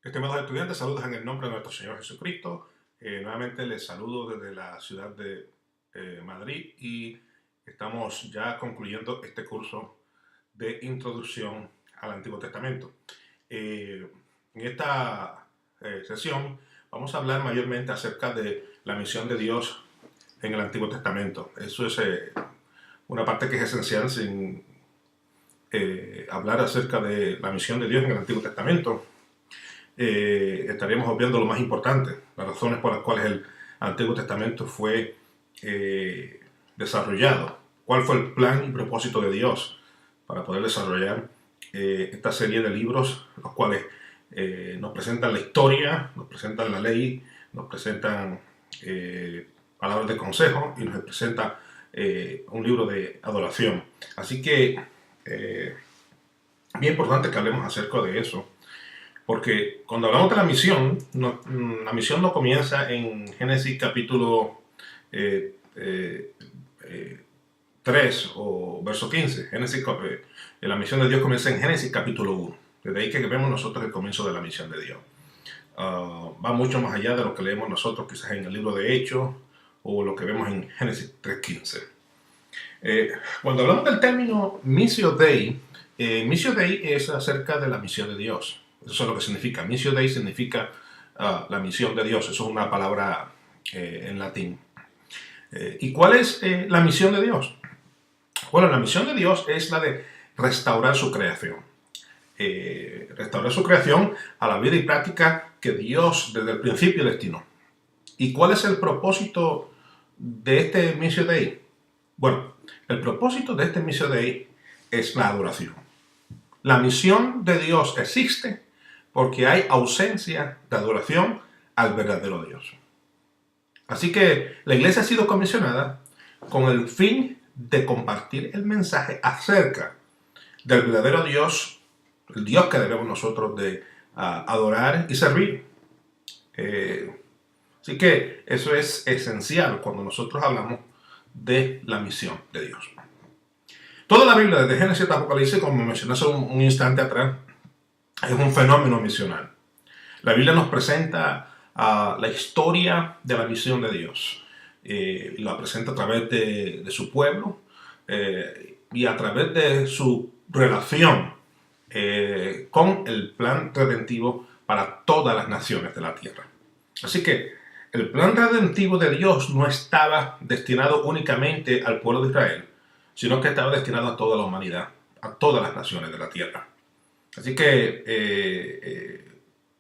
Estimados estudiantes, saludos en el nombre de nuestro Señor Jesucristo. Nuevamente les saludo desde la ciudad de Madrid y estamos ya concluyendo este curso de introducción al Antiguo Testamento. En esta sesión vamos a hablar mayormente acerca de la misión de Dios en el Antiguo Testamento. Eso es una parte que es esencial sin hablar acerca de la misión de Dios en el Antiguo Testamento. Estaríamos obviando lo más importante, las razones por las cuales el Antiguo Testamento fue desarrollado, cuál fue el plan y propósito de Dios para poder desarrollar esta serie de libros, los cuales nos presentan la historia, nos presentan la ley, nos presentan palabras de consejo y nos presenta un libro de adoración. Así que bien importante que hablemos acerca de eso. Porque cuando hablamos de la misión no comienza en Génesis capítulo 3 o verso 15. La misión de Dios comienza en Génesis capítulo 1. Desde ahí que vemos nosotros el comienzo de la misión de Dios. Va mucho más allá de lo que leemos nosotros quizás en el libro de Hechos o lo que vemos en Génesis 3:15. Cuando hablamos del término Missio Dei es acerca de la misión de Dios. Eso es lo que significa. Missio Dei significa la misión de Dios. Eso es una palabra en latín. ¿Y cuál es la misión de Dios? Bueno, la misión de Dios es la de restaurar su creación. Restaurar su creación a la vida y práctica que Dios desde el principio destinó. ¿Y cuál es el propósito de este Missio Dei? Bueno, el propósito de este Missio Dei es la adoración. La misión de Dios existe porque hay ausencia de adoración al verdadero Dios. Así que la iglesia ha sido comisionada con el fin de compartir el mensaje acerca del verdadero Dios, el Dios que debemos nosotros de adorar y servir. Así que eso es esencial cuando nosotros hablamos de la misión de Dios. Toda la Biblia, desde Génesis hasta Apocalipsis, como mencioné hace un instante atrás, es un fenómeno misional. La Biblia nos presenta la historia de la misión de Dios. La presenta a través de su pueblo y a través de su relación con el plan redentivo para todas las naciones de la tierra. Así que el plan redentivo de Dios no estaba destinado únicamente al pueblo de Israel, sino que estaba destinado a toda la humanidad, a todas las naciones de la tierra. Así que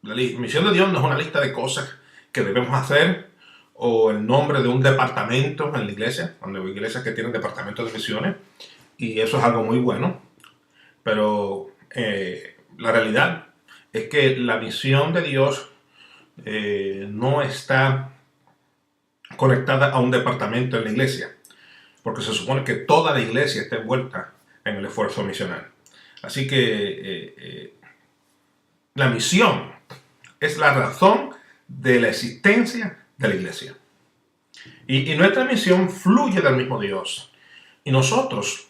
la misión de Dios no es una lista de cosas que debemos hacer o el nombre de un departamento en la iglesia, donde hay iglesias que tienen departamentos de misiones, y eso es algo muy bueno, pero la realidad es que la misión de Dios no está conectada a un departamento en la iglesia, porque se supone que toda la iglesia está envuelta en el esfuerzo misional. Así que la misión es la razón de la existencia de la iglesia. Y nuestra misión fluye del mismo Dios. Y nosotros,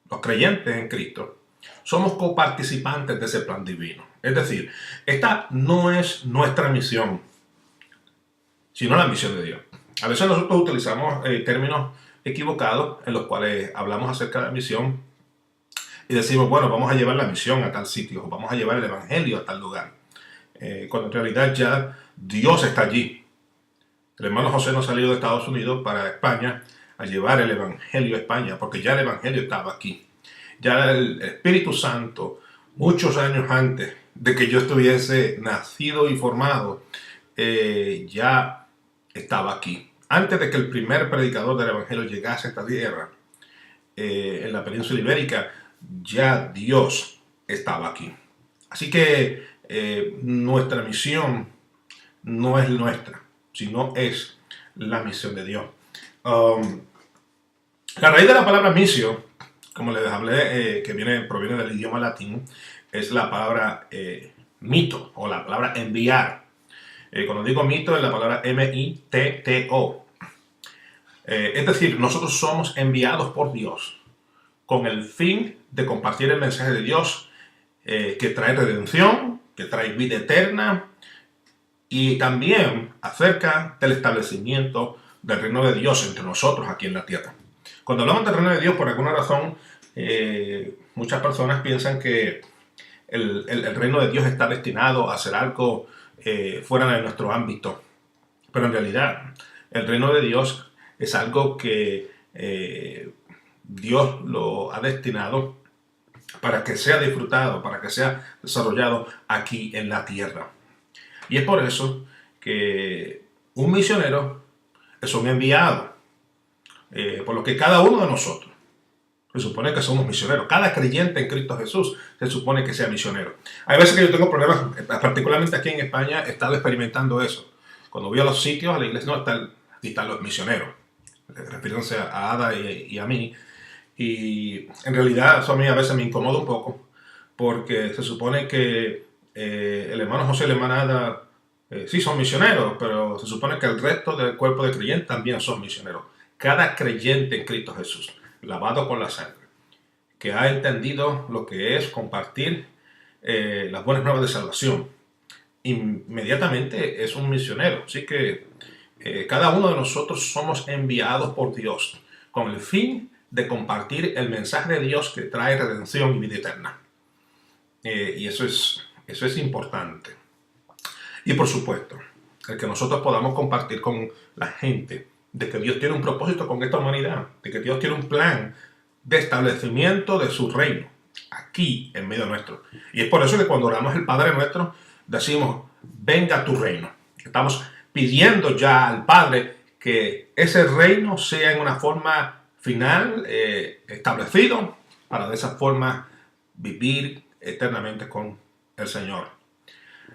los creyentes en Cristo, somos coparticipantes de ese plan divino. Es decir, esta no es nuestra misión, sino la misión de Dios. A veces nosotros utilizamos términos equivocados en los cuales hablamos acerca de la misión y decimos, bueno, vamos a llevar la misión a tal sitio, o vamos a llevar el evangelio a tal lugar. Cuando en realidad ya Dios está allí. El hermano José no salió de Estados Unidos para España a llevar el evangelio a España, porque ya el evangelio estaba aquí. Ya el Espíritu Santo, muchos años antes de que yo estuviese nacido y formado, ya estaba aquí. Antes de que el primer predicador del evangelio llegase a esta tierra, en la península ibérica, ya Dios estaba aquí. Así que nuestra misión no es nuestra, sino es la misión de Dios. La raíz de la palabra misio, como les hablé, que proviene del idioma latín, es la palabra mito o la palabra enviar. Cuando digo mito es la palabra M-I-T-T-O. Es decir, nosotros somos enviados por Dios con el fin de compartir el mensaje de Dios que trae redención, que trae vida eterna y también acerca del establecimiento del reino de Dios entre nosotros aquí en la tierra. Cuando hablamos del reino de Dios, por alguna razón, muchas personas piensan que el reino de Dios está destinado a ser algo fuera de nuestro ámbito. Pero en realidad, el reino de Dios es algo que Dios lo ha destinado para que sea disfrutado, para que sea desarrollado aquí en la tierra. Y es por eso que un misionero es un enviado, por lo que cada uno de nosotros se supone que somos misioneros. Cada creyente en Cristo Jesús se supone que sea misionero. Hay veces que yo tengo problemas, particularmente aquí en España, he estado experimentando eso. Cuando voy a los sitios, a la iglesia, no, aquí están los misioneros, refiriéndose a Ada y a mí. Y en realidad eso a mí a veces me incomoda un poco, porque se supone que el hermano José y la hermana Ada sí son misioneros, pero se supone que el resto del cuerpo de creyentes también son misioneros. Cada creyente en Cristo Jesús, lavado con la sangre, que ha entendido lo que es compartir las buenas nuevas de salvación, inmediatamente es un misionero. Así que cada uno de nosotros somos enviados por Dios con el fin de compartir el mensaje de Dios que trae redención y vida eterna. Y eso es importante. Y por supuesto, el que nosotros podamos compartir con la gente de que Dios tiene un propósito con esta humanidad, de que Dios tiene un plan de establecimiento de su reino aquí en medio nuestro. Y es por eso que cuando oramos el Padre Nuestro, decimos, venga tu reino. Estamos pidiendo ya al Padre que ese reino sea en una forma final establecido para de esa forma vivir eternamente con el Señor.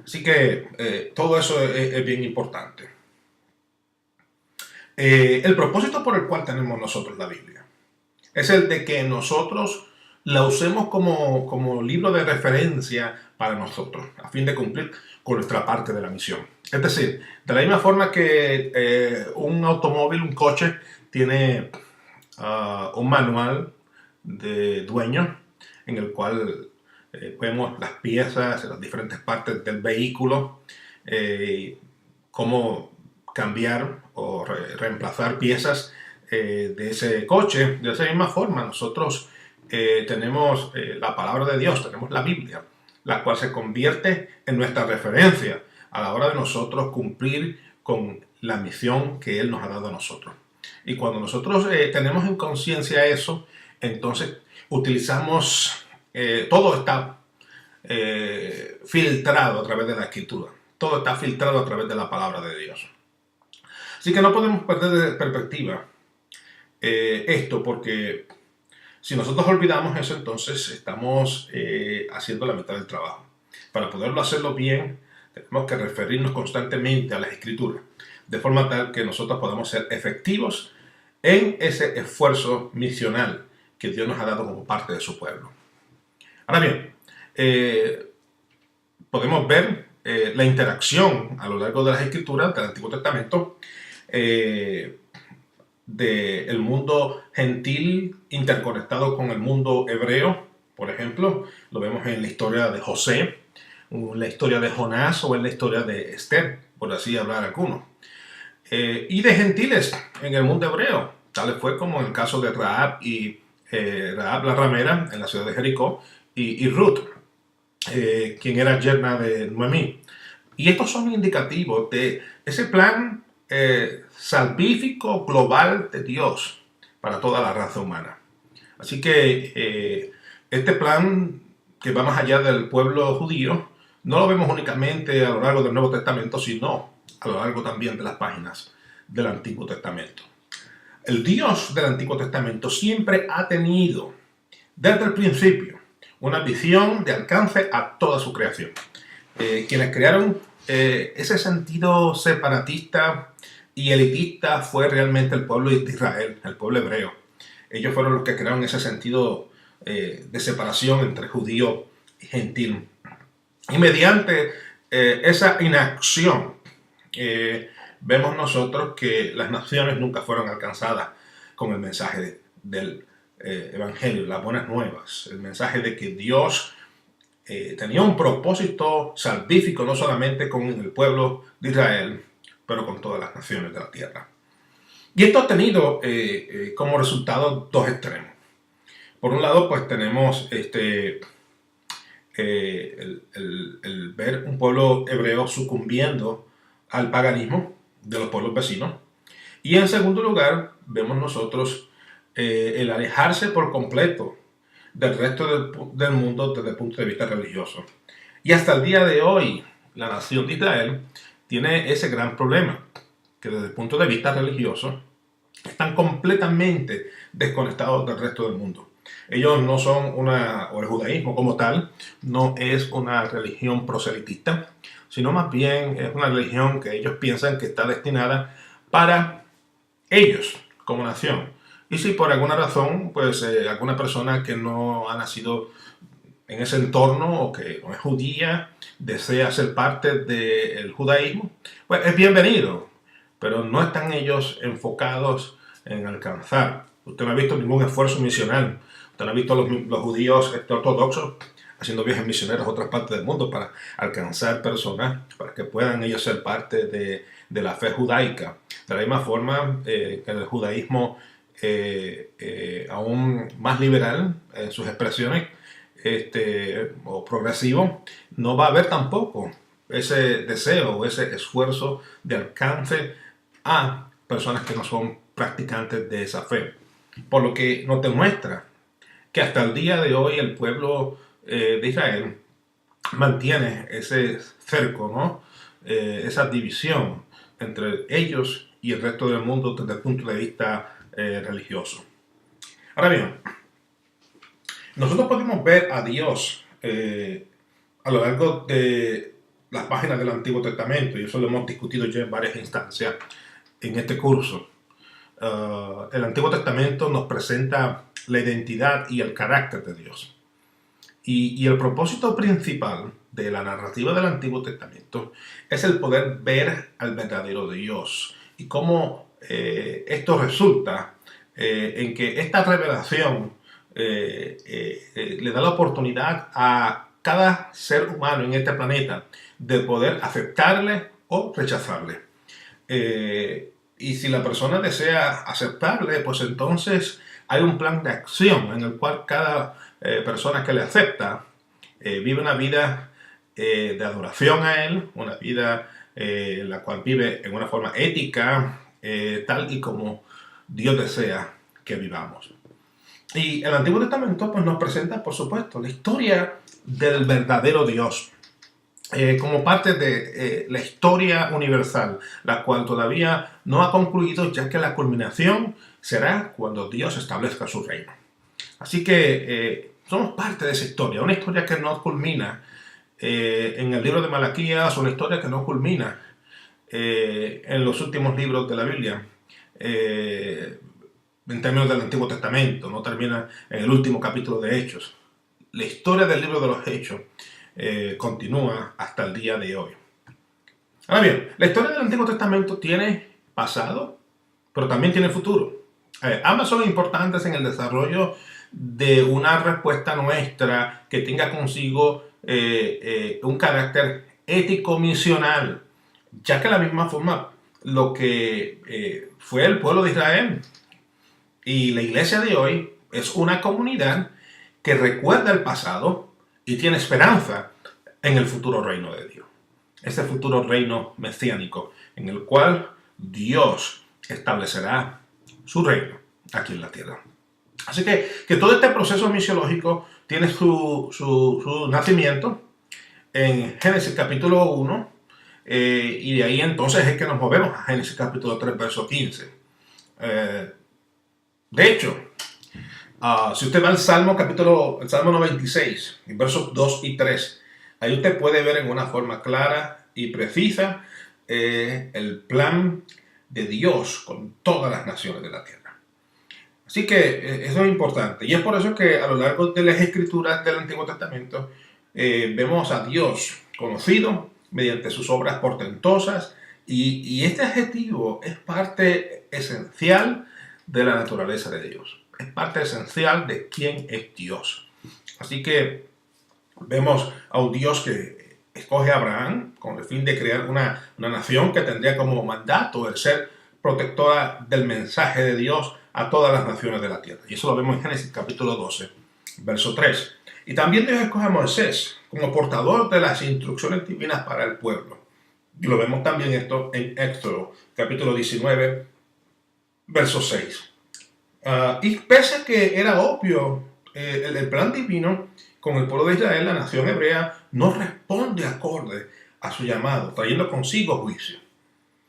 Así que todo eso es bien importante. El propósito por el cual tenemos nosotros la Biblia es el de que nosotros la usemos como libro de referencia para nosotros, a fin de cumplir con nuestra parte de la misión. Es decir, de la misma forma que un automóvil, un coche, tiene un manual de dueño en el cual vemos las piezas, las diferentes partes del vehículo, cómo cambiar o reemplazar piezas de ese coche. De esa misma forma, nosotros tenemos la palabra de Dios, tenemos la Biblia, la cual se convierte en nuestra referencia a la hora de nosotros cumplir con la misión que Él nos ha dado a nosotros. Y cuando nosotros tenemos en conciencia eso, entonces utilizamos, todo está filtrado a través de la Escritura, todo está filtrado a través de la palabra de Dios. Así que no podemos perder de perspectiva esto, porque si nosotros olvidamos eso, entonces estamos haciendo la mitad del trabajo. Para poderlo hacerlo bien, tenemos que referirnos constantemente a las Escrituras, de forma tal que nosotros podamos ser efectivos en ese esfuerzo misional que Dios nos ha dado como parte de su pueblo. Ahora bien, podemos ver la interacción a lo largo de las Escrituras del Antiguo Testamento del mundo gentil interconectado con el mundo hebreo. Por ejemplo, lo vemos en la historia de José, en la historia de Jonás o en la historia de Esther, por así hablar algunos. Y de gentiles en el mundo hebreo, tal fue como en el caso de Rahab y Rahab la ramera en la ciudad de Jericó y Ruth, quien era yerna de Noemí. Y estos son indicativos de ese plan salvífico global de Dios para toda la raza humana. Así que este plan que va más allá del pueblo judío no lo vemos únicamente a lo largo del Nuevo Testamento, sino a lo largo también de las páginas del Antiguo Testamento. El Dios del Antiguo Testamento siempre ha tenido desde el principio una visión de alcance a toda su creación. Quienes crearon ese sentido separatista y elitista fue realmente el pueblo de Israel, el pueblo hebreo. Ellos fueron los que crearon ese sentido de separación entre judío y gentil. Y mediante esa inacción vemos nosotros que las naciones nunca fueron alcanzadas con el mensaje del Evangelio, las buenas nuevas, el mensaje de que Dios tenía un propósito salvífico no solamente con el pueblo de Israel, pero con todas las naciones de la tierra. Y esto ha tenido como resultado dos extremos. Por un lado, pues tenemos el ver un pueblo hebreo sucumbiendo al paganismo de los pueblos vecinos. Y en segundo lugar, vemos nosotros el alejarse por completo del resto del mundo desde el punto de vista religioso. Y hasta el día de hoy, la nación de Israel tiene ese gran problema, que desde el punto de vista religioso están completamente desconectados del resto del mundo. Ellos no son o el judaísmo como tal, no es una religión proselitista, sino más bien es una religión que ellos piensan que está destinada para ellos como nación. Y si por alguna razón, pues alguna persona que no ha nacido en ese entorno o que no es judía desea ser parte del judaísmo, pues es bienvenido, pero no están ellos enfocados en alcanzar. Usted no ha visto ningún esfuerzo misional. Usted no ha visto los judíos ortodoxos haciendo viajes misioneros a otras partes del mundo para alcanzar personas, para que puedan ellos ser parte de la fe judaica. De la misma forma que el judaísmo aún más liberal en sus expresiones o progresivo, no va a haber tampoco ese deseo o ese esfuerzo de alcance a personas que no son practicantes de esa fe. Por lo que nos demuestra que hasta el día de hoy el pueblo de Israel mantiene ese cerco, ¿no? Esa división entre ellos y el resto del mundo desde el punto de vista religioso. Ahora bien, nosotros podemos ver a Dios a lo largo de las páginas del Antiguo Testamento, y eso lo hemos discutido ya en varias instancias en este curso. El Antiguo Testamento nos presenta la identidad y el carácter de Dios. Y el propósito principal de la narrativa del Antiguo Testamento es el poder ver al verdadero Dios y cómo esto resulta en que esta revelación le da la oportunidad a cada ser humano en este planeta de poder aceptarle o rechazarle. Y si la persona desea aceptarle, pues entonces hay un plan de acción en el cual cada persona que le acepta vive una vida de adoración a él, una vida en la cual vive en una forma ética, tal y como Dios desea que vivamos. Y el Antiguo Testamento pues, nos presenta, por supuesto, la historia del verdadero Dios. Como parte de la historia universal, la cual todavía no ha concluido, ya que la culminación será cuando Dios establezca su reino. Así que somos parte de esa historia, una historia que no culmina en el libro de Malaquías, una historia que no culmina en los últimos libros de la Biblia, en términos del Antiguo Testamento, no termina en el último capítulo de Hechos. La historia del libro de los Hechos continúa hasta el día de hoy. Ahora bien, la historia del Antiguo Testamento tiene pasado, pero también tiene futuro. Ambas son importantes en el desarrollo de una respuesta nuestra que tenga consigo un carácter ético-misional, ya que de la misma forma lo que fue el pueblo de Israel y la iglesia de hoy es una comunidad que recuerda el pasado y tiene esperanza en el futuro reino de Dios. Ese futuro reino mesiánico en el cual Dios establecerá su reino aquí en la tierra. Así que todo este proceso misiológico tiene su nacimiento en Génesis capítulo 1 y de ahí entonces es que nos movemos a Génesis capítulo 3 verso 15. De hecho, si usted va al Salmo 96, en versos 2 y 3, ahí usted puede ver en una forma clara y precisa el plan de Dios con todas las naciones de la tierra. Así que eso es importante. Y es por eso que a lo largo de las escrituras del Antiguo Testamento vemos a Dios conocido mediante sus obras portentosas. Y este adjetivo es parte esencial de la naturaleza de Dios. Es parte esencial de quién es Dios. Así que Vemos a un Dios que escoge a Abraham con el fin de crear una nación que tendría como mandato el ser protectora del mensaje de Dios a todas las naciones de la tierra. Y eso lo vemos en Génesis capítulo 12, verso 3. Y también Dios escoge a Moisés como portador de las instrucciones divinas para el pueblo. Y lo vemos también esto en Éxodo capítulo 19, verso 6. Y pese a que era obvio el plan divino con el pueblo de Israel, la nación hebrea no responde acorde a su llamado, trayendo consigo juicio.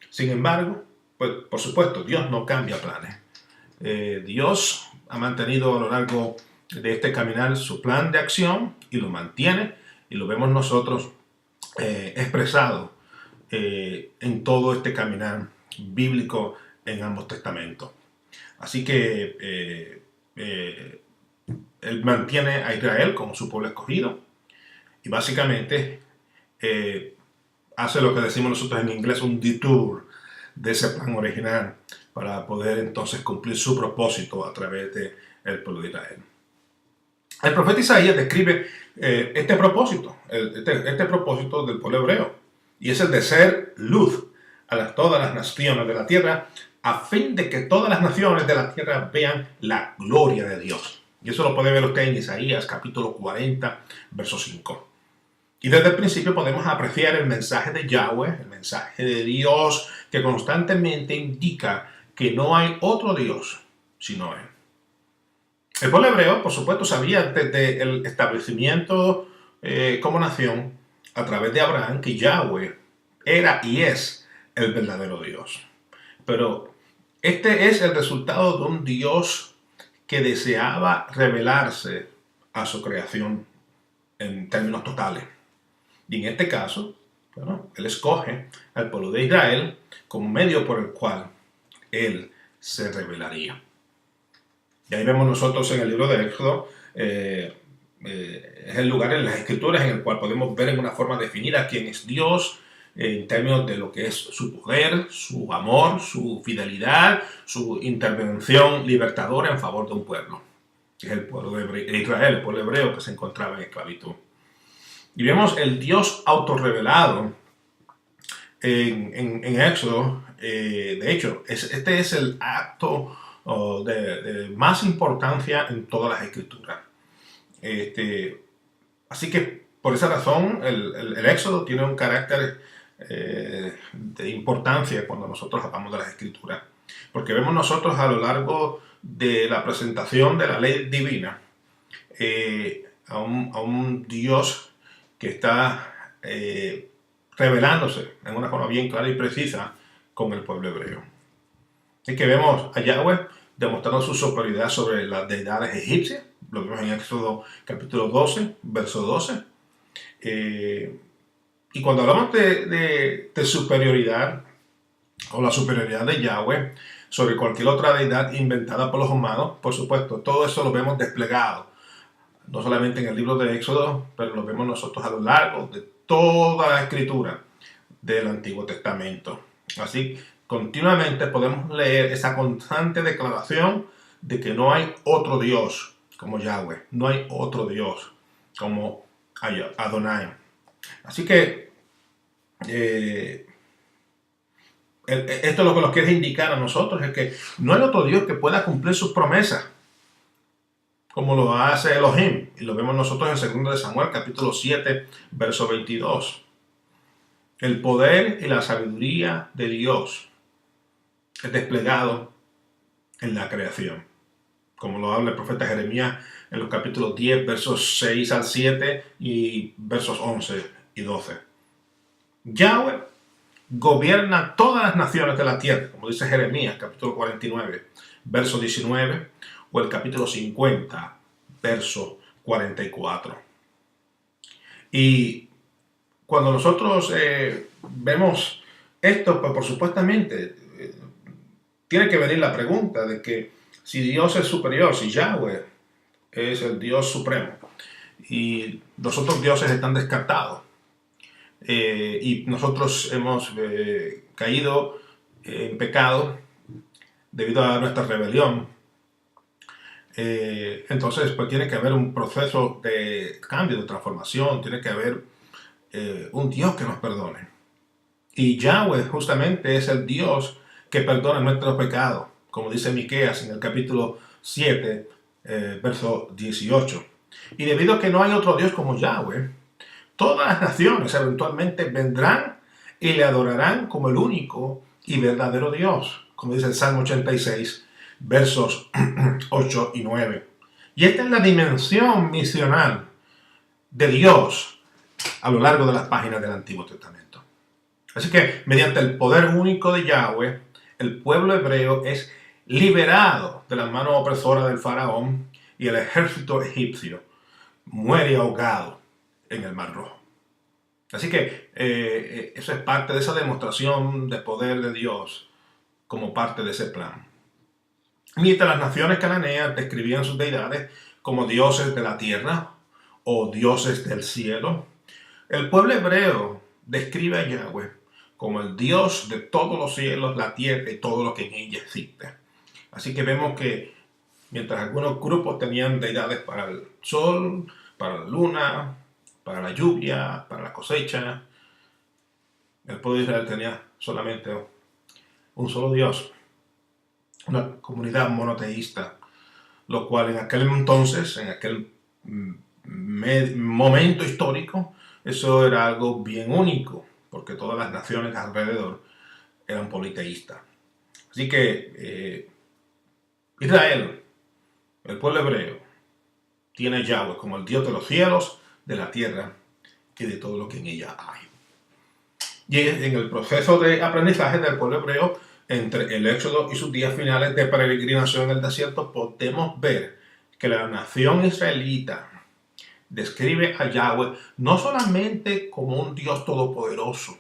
Sin embargo, pues, por supuesto, Dios no cambia planes. Dios ha mantenido a lo largo de este caminar su plan de acción y lo mantiene, y lo vemos nosotros expresado en todo este caminar bíblico en ambos testamentos. Así que él mantiene a Israel como su pueblo escogido y básicamente hace lo que decimos nosotros en inglés un detour de ese plan original para poder entonces cumplir su propósito a través del pueblo de Israel. El profeta Isaías describe este propósito, este propósito del pueblo hebreo, y es el de ser luz a todas las naciones de la tierra, a fin de que todas las naciones de la tierra vean la gloria de Dios. Y eso lo puede ver usted en Isaías capítulo 40, verso 5. Y desde el principio podemos apreciar el mensaje de Yahweh, el mensaje de Dios, que constantemente indica que no hay otro Dios sino Él. El pueblo hebreo, por supuesto, sabía desde el establecimiento como nación, a través de Abraham, que Yahweh era y es el verdadero Dios. Pero este es el resultado de un Dios que deseaba revelarse a su creación en términos totales. Y en este caso, bueno, Él escoge al pueblo de Israel como medio por el cual Él se revelaría. Y ahí vemos nosotros en el libro de Éxodo, es el lugar en las Escrituras en el cual podemos ver en una forma definida quién es Dios, en términos de lo que es su poder, su amor, su fidelidad, su intervención libertadora en favor de un pueblo, que es el pueblo de Israel, el pueblo hebreo que se encontraba en esclavitud. Y vemos el Dios autorrevelado en Éxodo. De hecho, este es el acto de más importancia en todas las escrituras. Así que por esa razón el Éxodo tiene un carácter de importancia cuando nosotros hablamos de las escrituras. Porque vemos nosotros a lo largo de la presentación de la ley divina a un Dios que está revelándose en una forma bien clara y precisa con el pueblo hebreo. Así que vemos a Yahweh demostrando su superioridad sobre las deidades egipcias. Lo vemos en Éxodo capítulo 12, verso 12. Y cuando hablamos de superioridad, o la superioridad de Yahweh sobre cualquier otra deidad inventada por los humanos, por supuesto, todo eso lo vemos desplegado, no solamente en el libro de Éxodo, pero lo vemos nosotros a lo largo de toda la escritura del Antiguo Testamento. Así, continuamente podemos leer esa constante declaración de que no hay otro Dios como Yahweh, no hay otro Dios como Adonai. Así que esto lo que nos quiere indicar a nosotros es que no hay otro Dios que pueda cumplir sus promesas como lo hace Elohim, y lo vemos nosotros en 2 de Samuel capítulo 7 verso 22. El poder y la sabiduría de Dios es desplegado en la creación, como lo habla el profeta Jeremías en los capítulos 10 versos 6 al 7 y versos 11 y 12. Yahweh gobierna todas las naciones de la tierra, como dice Jeremías capítulo 49 verso 19, o el capítulo 50 verso 44. Y cuando nosotros vemos esto, pues por supuestamente tiene que venir la pregunta de que si Dios es superior, si Yahweh es el Dios supremo y los otros dioses están descartados, y nosotros hemos caído en pecado debido a nuestra rebelión, Entonces, pues tiene que haber un proceso de cambio, de transformación, tiene que haber un Dios que nos perdone. Y Yahweh justamente es el Dios que perdona nuestros pecados, como dice Miqueas en el capítulo 7, verso 18. Y debido a que no hay otro Dios como Yahweh, todas las naciones eventualmente vendrán y le adorarán como el único y verdadero Dios, como dice el Salmo 86, versos 8 y 9. Y esta es la dimensión misional de Dios a lo largo de las páginas del Antiguo Testamento. Así que, mediante el poder único de Yahweh, el pueblo hebreo es liberado de la mano opresora del faraón y el ejército egipcio muere ahogado en el Mar Rojo. Así que eso es parte de esa demostración de poder de Dios como parte de ese plan. Mientras las naciones cananeas describían sus deidades como dioses de la tierra o dioses del cielo, el pueblo hebreo describe a Yahweh como el Dios de todos los cielos, la tierra y todo lo que en ella existe. Así que vemos que mientras algunos grupos tenían deidades para el sol, para la luna, para la lluvia, para la cosecha, el pueblo de Israel tenía solamente un solo Dios, una comunidad monoteísta, lo cual en aquel entonces, en aquel momento histórico, eso era algo bien único, porque todas las naciones alrededor eran politeístas. Así que Israel, el pueblo hebreo, tiene a Yahweh como el Dios de los cielos, de la tierra y de todo lo que en ella hay. Y en el proceso de aprendizaje del pueblo hebreo, entre el Éxodo y sus días finales de peregrinación en el desierto, podemos ver que la nación israelita describe a Yahweh no solamente como un Dios todopoderoso,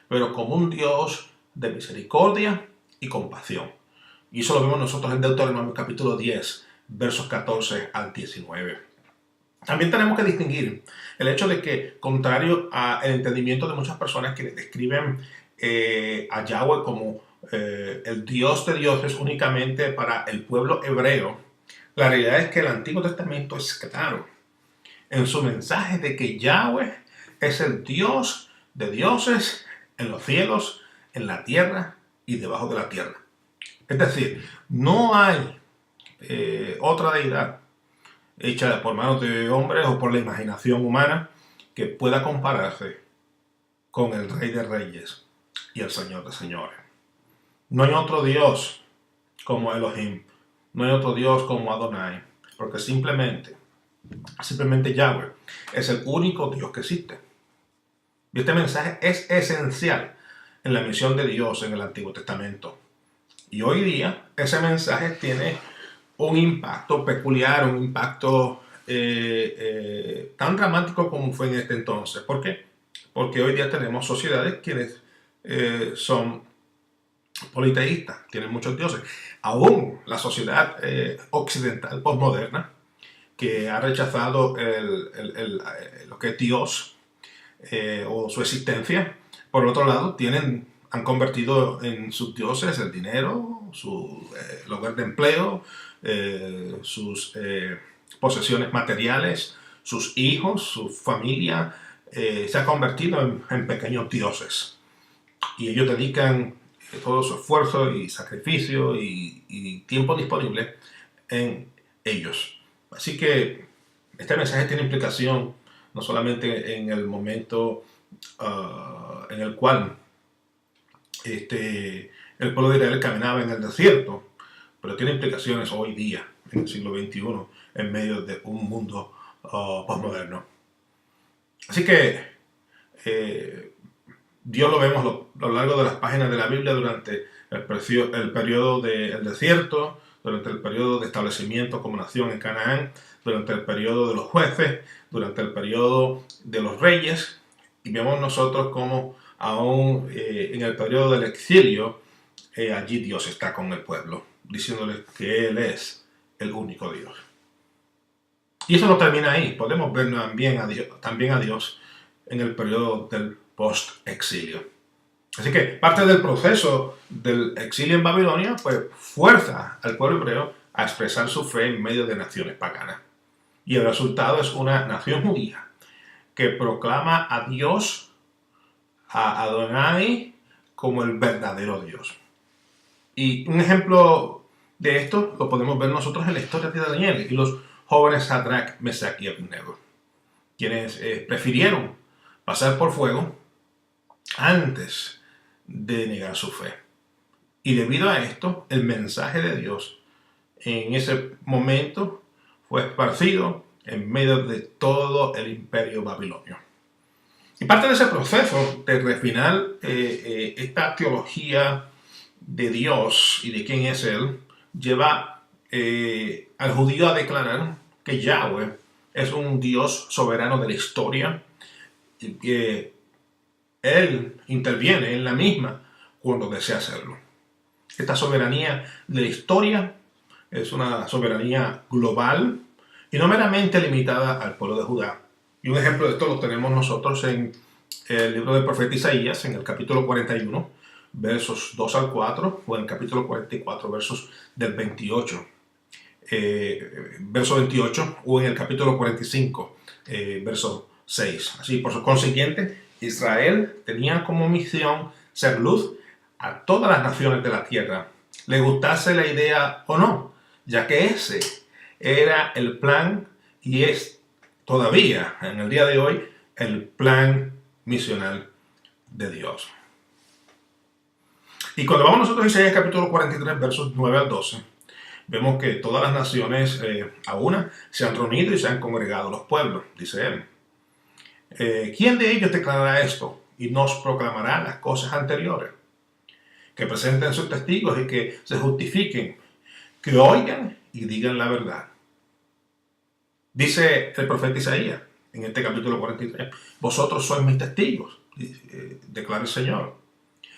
pero como un Dios de misericordia y compasión. Y eso lo vemos nosotros en Deuteronomio capítulo 10, versos 14 al 19. También tenemos que distinguir el hecho de que, contrario al entendimiento de muchas personas que describen a Yahweh como el Dios de dioses únicamente para el pueblo hebreo, la realidad es que el Antiguo Testamento es claro en su mensaje de que Yahweh es el Dios de dioses en los cielos, en la tierra y debajo de la tierra. Es decir, no hay otra deidad hecha por manos de hombres o por la imaginación humana que pueda compararse con el Rey de Reyes y el Señor de Señores. No hay otro Dios como Elohim, no hay otro Dios como Adonai, porque simplemente Yahweh es el único Dios que existe. Y este mensaje es esencial en la misión de Dios en el Antiguo Testamento. Y hoy día ese mensaje tiene un impacto peculiar, un impacto tan dramático como fue en este entonces. ¿Por qué? Porque hoy día tenemos sociedades quienes son politeístas, tienen muchos dioses. Aún la sociedad occidental postmoderna, que ha rechazado lo que es Dios o su existencia, por otro lado, han convertido en sus dioses el dinero, su lugar de empleo, sus posesiones materiales, sus hijos, su familia, se ha convertido en pequeños dioses. Y ellos dedican todo su esfuerzo y sacrificio y tiempo disponible en ellos. Así que este mensaje tiene implicación no solamente en el momento en el cual el pueblo de Israel caminaba en el desierto, pero tiene implicaciones hoy día, en el siglo XXI, en medio de un mundo postmoderno. Así que Dios lo vemos a lo largo de las páginas de la Biblia durante el periodo del desierto, durante el periodo de establecimiento como nación en Canaán, durante el periodo de los jueces, durante el periodo de los reyes, y vemos nosotros como aún en el periodo del exilio, allí Dios está con el pueblo, diciéndoles que Él es el único Dios. Y eso no termina ahí, podemos ver también a Dios en el periodo del post-exilio. Así que parte del proceso del exilio en Babilonia pues fuerza al pueblo hebreo a expresar su fe en medio de naciones paganas. Y el resultado es una nación judía que proclama a Dios, a Adonai, como el verdadero Dios. Y un ejemplo de esto lo podemos ver nosotros en la historia de Daniel y los jóvenes Sadrach, Mesach y Abednego, quienes prefirieron pasar por fuego antes de negar su fe. Y debido a esto, el mensaje de Dios en ese momento fue esparcido en medio de todo el imperio babilonio. Y parte de ese proceso de refinar esta teología de Dios y de quién es Él, lleva al judío a declarar que Yahweh es un Dios soberano de la historia y que Él interviene en la misma cuando desea hacerlo. Esta soberanía de la historia es una soberanía global y no meramente limitada al pueblo de Judá. Y un ejemplo de esto lo tenemos nosotros en el libro del profeta Isaías, en el capítulo 41, versos 2 al 4, o en el capítulo 44, versos del 28, verso 28, o en el capítulo 45, verso 6. Así, por consiguiente, Israel tenía como misión ser luz a todas las naciones de la tierra, le gustase la idea o no, ya que ese era el plan y es todavía, en el día de hoy, el plan misional de Dios. Y cuando vamos nosotros a Isaías capítulo 43, versos 9 al 12, vemos que todas las naciones a una se han reunido y se han congregado los pueblos, dice él. ¿Quién de ellos declarará esto y nos proclamará las cosas anteriores? Que presenten sus testigos y que se justifiquen, que oigan y digan la verdad. Dice el profeta Isaías en este capítulo 43, vosotros sois mis testigos, declara el Señor,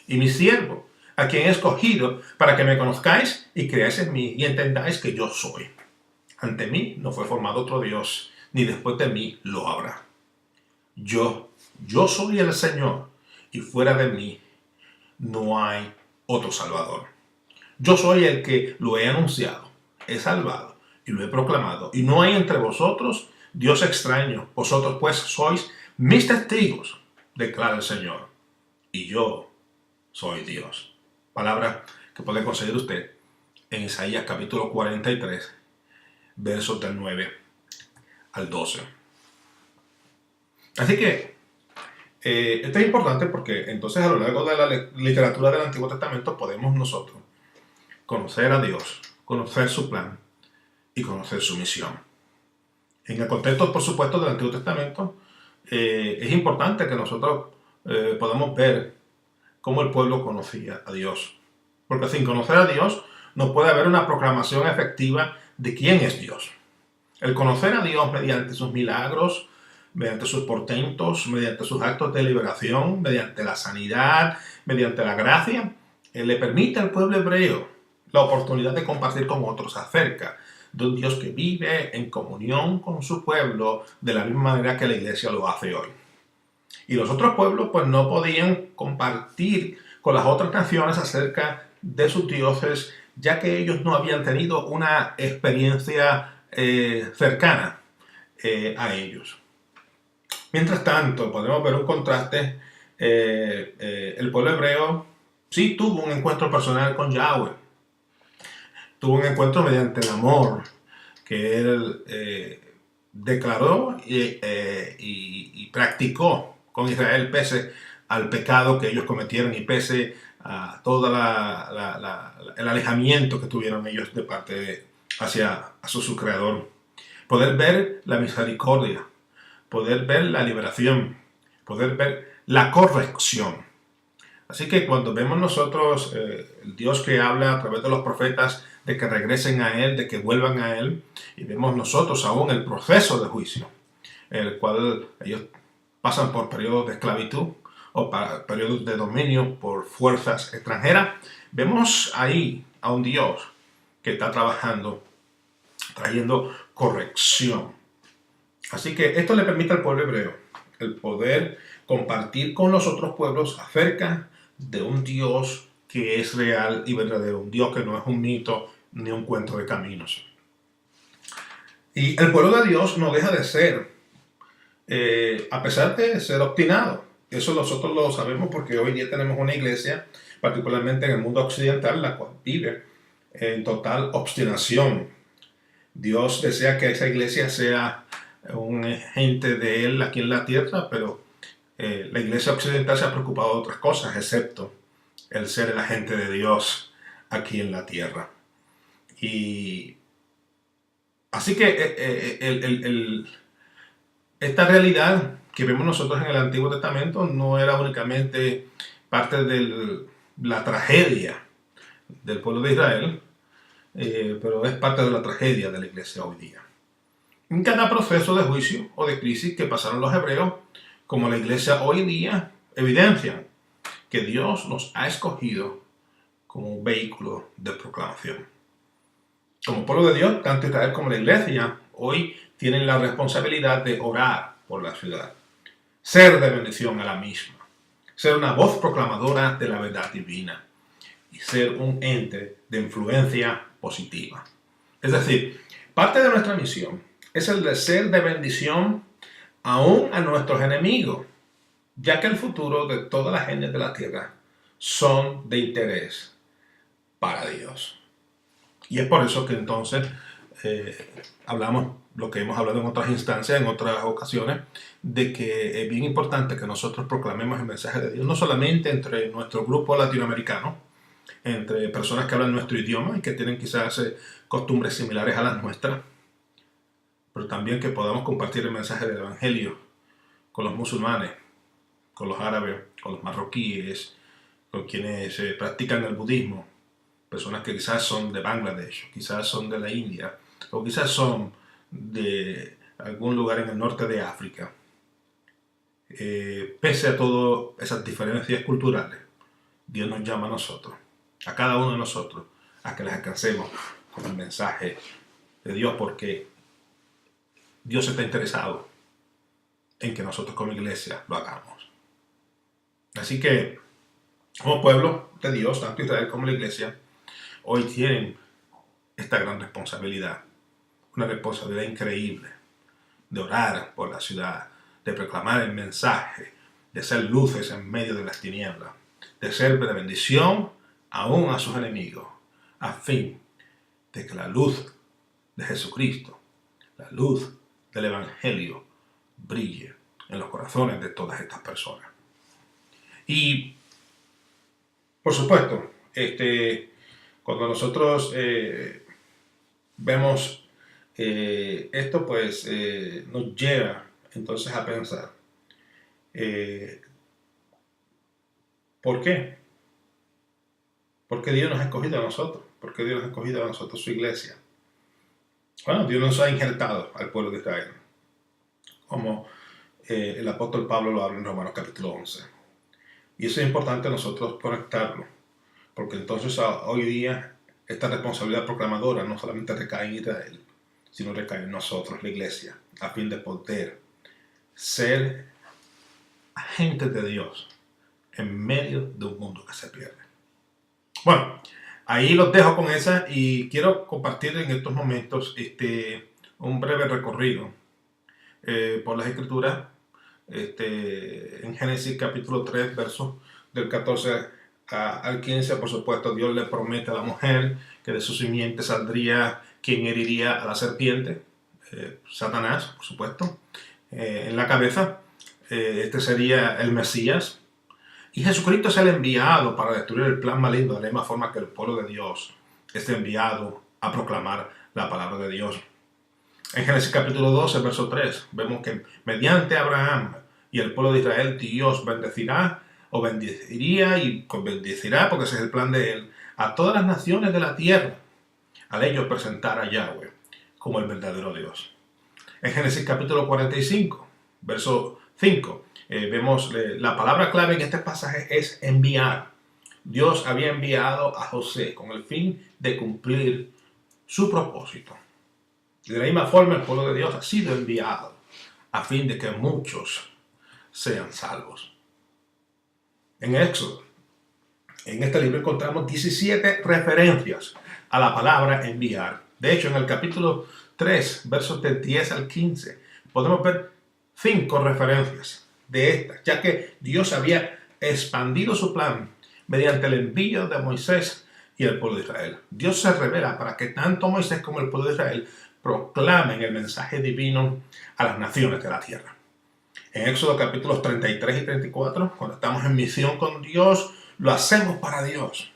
y mi siervo, a quien he escogido para que me conozcáis y creáis en mí y entendáis que yo soy. Ante mí no fue formado otro Dios, ni después de mí lo habrá. Yo soy el Señor, y fuera de mí no hay otro Salvador. Yo soy el que lo he anunciado, he salvado y lo he proclamado. Y no hay entre vosotros Dios extraño. Vosotros pues sois mis testigos, declara el Señor. Y yo soy Dios. Palabra que puede conseguir usted en Isaías capítulo 43, versos del 9 al 12. Así que esto es importante porque entonces a lo largo de la literatura del Antiguo Testamento podemos nosotros conocer a Dios, conocer su plan y conocer su misión. En el contexto, por supuesto, del Antiguo Testamento, es importante que nosotros podamos ver cómo el pueblo conocía a Dios. Porque sin conocer a Dios no puede haber una proclamación efectiva de quién es Dios. El conocer a Dios mediante sus milagros, mediante sus portentos, mediante sus actos de liberación, mediante la sanidad, mediante la gracia, le permite al pueblo hebreo la oportunidad de compartir con otros acerca de un Dios que vive en comunión con su pueblo de la misma manera que la iglesia lo hace hoy. Y los otros pueblos pues no podían compartir con las otras naciones acerca de sus dioses, ya que ellos no habían tenido una experiencia cercana a ellos. Mientras tanto, podemos ver un contraste. El pueblo hebreo sí tuvo un encuentro personal con Yahweh. Tuvo un encuentro mediante el amor que él declaró y practicó con Israel pese al pecado que ellos cometieron y pese a todo el alejamiento que tuvieron ellos de parte hacia su creador. Poder ver la misericordia, poder ver la liberación, poder ver la corrección. Así que cuando vemos nosotros el Dios que habla a través de los profetas de que regresen a Él, de que vuelvan a Él, y vemos nosotros aún el proceso de juicio, en el cual ellos pasan por periodos de esclavitud o periodos de dominio por fuerzas extranjeras, vemos ahí a un Dios que está trabajando, trayendo corrección. Así que esto le permite al pueblo hebreo el poder compartir con los otros pueblos acerca de un Dios que es real y verdadero, un Dios que no es un mito ni un cuento de caminos. Y el pueblo de Dios no deja de ser, a pesar de ser obstinado. Eso nosotros lo sabemos porque hoy día tenemos una iglesia, particularmente en el mundo occidental, la cual vive en total obstinación. Dios desea que esa iglesia sea un agente de Él aquí en la tierra, pero la iglesia occidental se ha preocupado de otras cosas, excepto el ser el agente de Dios aquí en la tierra. Y así que esta realidad que vemos nosotros en el Antiguo Testamento no era únicamente parte de la tragedia del pueblo de Israel, pero es parte de la tragedia de la iglesia hoy día. En cada proceso de juicio o de crisis que pasaron los hebreos, como la iglesia hoy día, evidencian que Dios nos ha escogido como un vehículo de proclamación. Como pueblo de Dios, tanto Israel como la iglesia hoy tienen la responsabilidad de orar por la ciudad, ser de bendición a la misma, ser una voz proclamadora de la verdad divina y ser un ente de influencia positiva. Es decir, parte de nuestra misión es el de ser de bendición aún a nuestros enemigos, ya que el futuro de todas las gentes de la tierra son de interés para Dios. Y es por eso que entonces hablamos lo que hemos hablado en otras instancias, en otras ocasiones, de que es bien importante que nosotros proclamemos el mensaje de Dios, no solamente entre nuestro grupo latinoamericano, entre personas que hablan nuestro idioma y que tienen quizás costumbres similares a las nuestras, pero también que podamos compartir el mensaje del Evangelio con los musulmanes, con los árabes, con los marroquíes, con quienes practican el budismo, personas que quizás son de Bangladesh, quizás son de la India, o quizás son de algún lugar en el norte de África. Pese a todas esas diferencias culturales, Dios nos llama a nosotros, a cada uno de nosotros, a que les alcancemos con el mensaje de Dios, porque Dios está interesado en que nosotros como iglesia lo hagamos. Así que, como pueblo de Dios, tanto Israel como la iglesia, hoy tienen esta gran responsabilidad, una responsabilidad increíble, de orar por la ciudad, de proclamar el mensaje, de ser luces en medio de las tinieblas, de ser de bendición aún a sus enemigos, a fin de que la luz de Jesucristo, la luz del Evangelio, brille en los corazones de todas estas personas. Y, por supuesto, cuando nosotros vemos esto, pues nos lleva entonces a pensar, ¿por qué? ¿Por qué Dios nos ha escogido a nosotros? ¿Por qué Dios nos ha escogido a nosotros, su iglesia? Bueno, Dios nos ha injertado al pueblo de Israel, como el apóstol Pablo lo habla en Romanos capítulo 11. Y eso es importante nosotros conectarlo, porque entonces hoy día esta responsabilidad proclamadora no solamente recae en Israel, sino recae en nosotros, la iglesia, a fin de poder ser agentes de Dios en medio de un mundo que se pierde. Bueno, ahí los dejo con esa y quiero compartir en estos momentos un breve recorrido por las Escrituras. En Génesis capítulo 3, versos del 14 al 15, por supuesto, Dios le promete a la mujer que de su simiente saldría quien heriría a la serpiente, Satanás, por supuesto, en la cabeza. Este sería el Mesías. Y Jesucristo es el enviado para destruir el plan maligno, de la misma forma que el pueblo de Dios es enviado a proclamar la palabra de Dios. En Génesis capítulo 12, verso 3, vemos que mediante Abraham y el pueblo de Israel, Dios bendecirá o bendeciría y bendecirá, porque ese es el plan de él, a todas las naciones de la tierra, al ellos presentar a Yahweh como el verdadero Dios. En Génesis capítulo 45, verso 5, vemos la palabra clave en este pasaje es enviar. Dios había enviado a José con el fin de cumplir su propósito. De la misma forma, el pueblo de Dios ha sido enviado a fin de que muchos sean salvos. En Éxodo, En este libro encontramos 17 referencias a la palabra enviar. De hecho, en el capítulo 3, versos del 10 al 15, podemos ver 5 referencias de estas, ya que Dios había expandido su plan mediante el envío de Moisés y el pueblo de Israel. Dios se revela para que tanto Moisés como el pueblo de Israel proclamen el mensaje divino a las naciones de la tierra. En Éxodo capítulos 33 y 34, cuando estamos en misión con Dios, lo hacemos para Dios.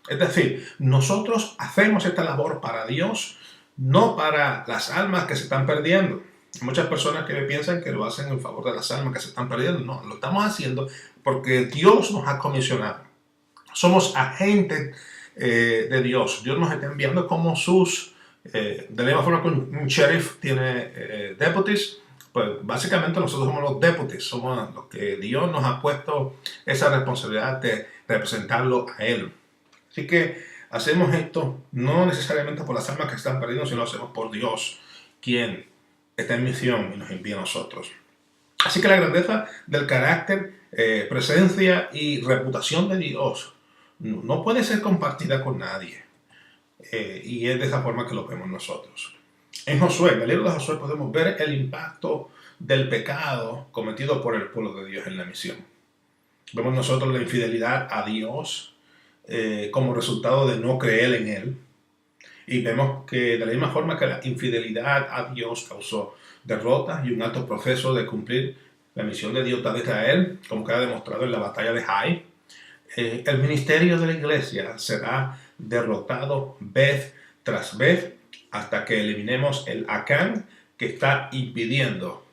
Es decir, nosotros hacemos esta labor para Dios, no para las almas que se están perdiendo. Hay muchas personas que piensan que lo hacen en favor de las almas que se están perdiendo. No, lo estamos haciendo porque Dios nos ha comisionado. Somos agentes de Dios. Dios nos está enviando como sus, de la misma forma que un sheriff tiene deputies, pues básicamente nosotros somos los deputies, somos los que Dios nos ha puesto esa responsabilidad de representarlo a Él. Así que hacemos esto no necesariamente por las almas que están perdiendo, sino lo hacemos por Dios, quien está en misión y nos envía a nosotros. Así que la grandeza del carácter, presencia y reputación de Dios no puede ser compartida con nadie. Y es de esa forma que lo vemos nosotros. En Josué, en el libro de Josué, podemos ver el impacto del pecado cometido por el pueblo de Dios en la misión. Vemos nosotros la infidelidad a Dios como resultado de no creer en Él. Y vemos que de la misma forma que la infidelidad a Dios causó derrotas y un alto proceso de cumplir la misión de Dios de Israel, como queda demostrado en la batalla de Hai, el ministerio de la iglesia será derrotado vez tras vez hasta que eliminemos el Acán que está impidiendo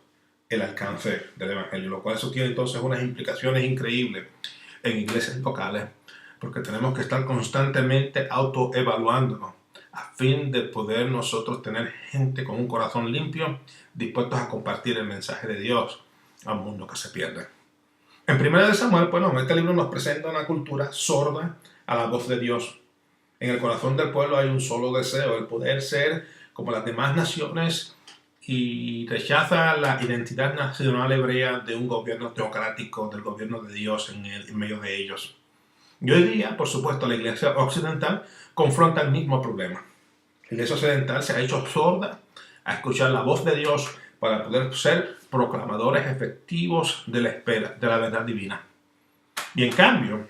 el alcance del evangelio, lo cual eso tiene entonces unas implicaciones increíbles en iglesias locales, porque tenemos que estar constantemente autoevaluándonos a fin de poder nosotros tener gente con un corazón limpio, dispuestos a compartir el mensaje de Dios a un mundo que se pierde. En 1 Samuel, bueno, este libro nos presenta una cultura sorda a la voz de Dios. En el corazón del pueblo hay un solo deseo, el poder ser como las demás naciones, y rechaza la identidad nacional hebrea de un gobierno teocrático, del gobierno de Dios en medio de ellos. Y hoy día, por supuesto, la iglesia occidental confronta el mismo problema. La iglesia occidental se ha hecho sorda a escuchar la voz de Dios para poder ser proclamadores efectivos de la espera, de la verdad divina. Y en cambio,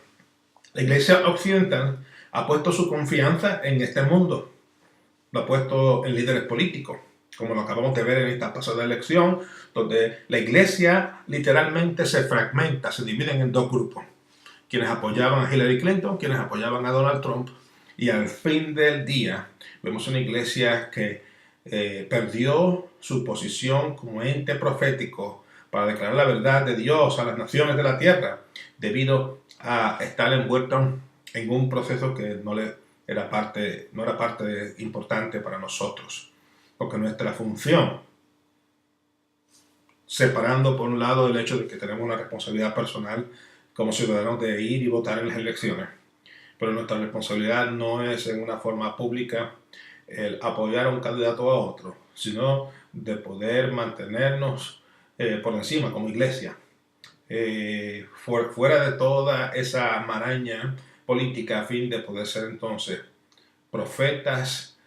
la iglesia occidental ha puesto su confianza en este mundo. Lo ha puesto en líderes políticos, como lo acabamos de ver en esta pasada elección, donde la iglesia literalmente se fragmenta, se dividen en dos grupos. Quienes apoyaban a Hillary Clinton, quienes apoyaban a Donald Trump, y al fin del día vemos una iglesia que perdió su posición como ente profético para declarar la verdad de Dios a las naciones de la tierra, debido a estar envuelto en un proceso que no era parte importante para nosotros, porque nuestra función, separando por un lado el hecho de que tenemos una responsabilidad personal como ciudadanos de ir y votar en las elecciones, pero nuestra responsabilidad no es en una forma pública el apoyar a un candidato a otro, sino de poder mantenernos por encima como iglesia, fuera de toda esa maraña política, a fin de poder ser entonces profetas,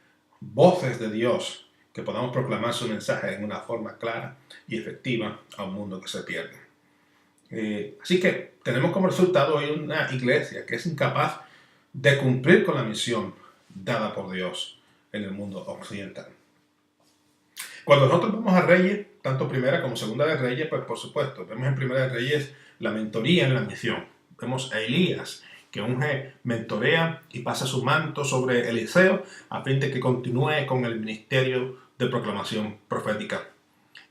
voces de Dios, que podamos proclamar su mensaje en una forma clara y efectiva a un mundo que se pierde. Así que tenemos como resultado hoy una iglesia que es incapaz de cumplir con la misión dada por Dios en el mundo occidental. Cuando nosotros vamos a Reyes, tanto Primera como Segunda de Reyes, pues por supuesto, vemos en Primera de Reyes la mentoría en la misión. Vemos a Elías, que unge, mentorea y pasa su manto sobre Eliseo a fin de que continúe con el ministerio de proclamación profética.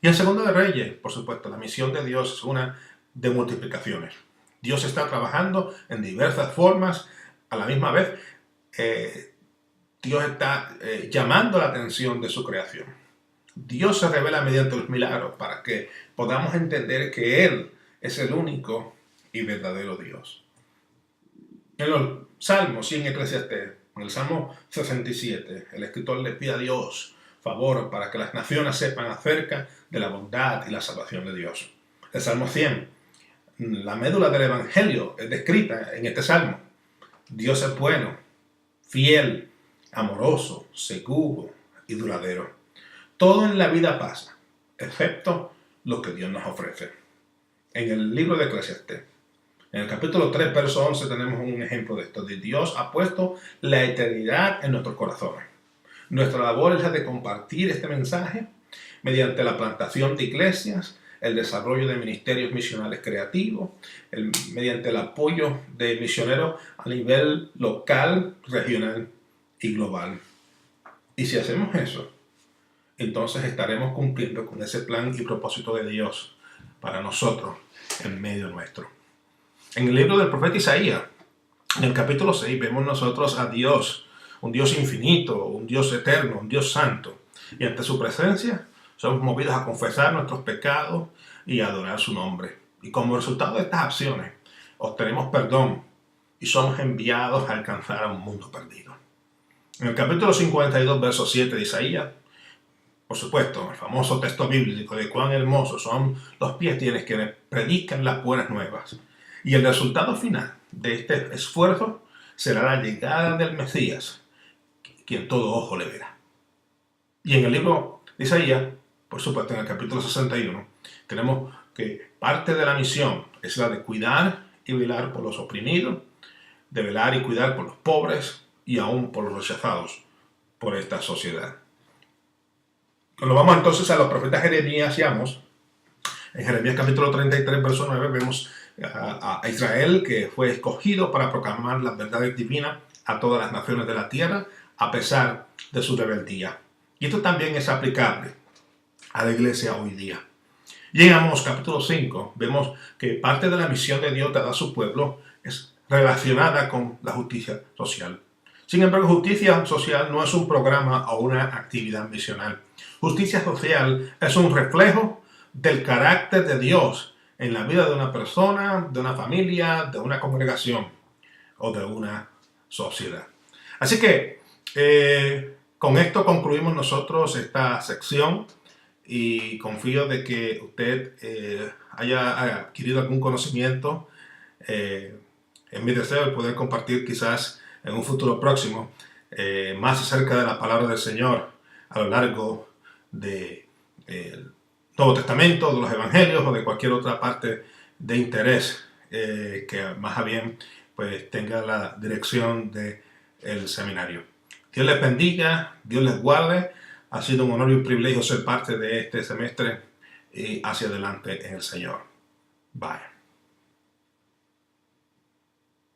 Y en Segunda de Reyes, por supuesto, la misión de Dios es una de multiplicaciones. Dios está trabajando en diversas formas. A la misma vez, Dios está llamando la atención de su creación. Dios se revela mediante los milagros para que podamos entender que Él es el único y verdadero Dios. En los Salmos y en Eclesiastés, en el Salmo 67, el escritor le pide a Dios favor para que las naciones sepan acerca de la bondad y la salvación de Dios. El Salmo 100, la médula del Evangelio es descrita en este Salmo. Dios es bueno, fiel, amoroso, seguro y duradero. Todo en la vida pasa, excepto lo que Dios nos ofrece. En el libro de Eclesiastés, en el capítulo 3, verso 11, tenemos un ejemplo de esto. De Dios ha puesto la eternidad en nuestros corazones. Nuestra labor es la de compartir este mensaje mediante la plantación de iglesias, el desarrollo de ministerios misionales creativos, mediante el apoyo de misioneros a nivel local, regional y global. Y si hacemos eso, entonces estaremos cumpliendo con ese plan y propósito de Dios para nosotros en medio nuestro. En el libro del profeta Isaías, en el capítulo 6, vemos nosotros a Dios, un Dios infinito, un Dios eterno, un Dios santo. Y ante su presencia somos movidos a confesar nuestros pecados y a adorar su nombre. Y como resultado de estas acciones, obtenemos perdón y somos enviados a alcanzar a un mundo perdido. En el capítulo 52, verso 7 de Isaías, por supuesto, el famoso texto bíblico de cuán hermosos son los pies de quienes predican las buenas nuevas. Y el resultado final de este esfuerzo será la llegada del Mesías, quien todo ojo le verá. Y en el libro de Isaías, por supuesto, en el capítulo 61, tenemos que parte de la misión es la de cuidar y velar por los oprimidos, de velar y cuidar por los pobres y aún por los rechazados por esta sociedad. Cuando vamos entonces a los profetas Jeremías y Amos, en Jeremías capítulo 33, verso 9, vemos a Israel que fue escogido para proclamar las verdades divinas a todas las naciones de la tierra, a pesar de su rebeldía. Y esto también es aplicable a la iglesia hoy día. Y en Amos capítulo 5 vemos que parte de la misión de Dios dada a su pueblo es relacionada con la justicia social. Sin embargo, justicia social no es un programa o una actividad misional. Justicia social es un reflejo del carácter de Dios en la vida de una persona, de una familia, de una congregación o de una sociedad. Así que con esto concluimos nosotros esta sección y confío de que usted haya adquirido algún conocimiento. Es mi deseo de poder compartir quizás en un futuro próximo más acerca de la palabra del Señor a lo largo del Nuevo Testamento, de los Evangelios o de cualquier otra parte de interés que más a bien pues tenga la dirección del seminario. Dios les bendiga, Dios les guarde. Ha sido un honor y un privilegio ser parte de este semestre y hacia adelante en el Señor. Bye.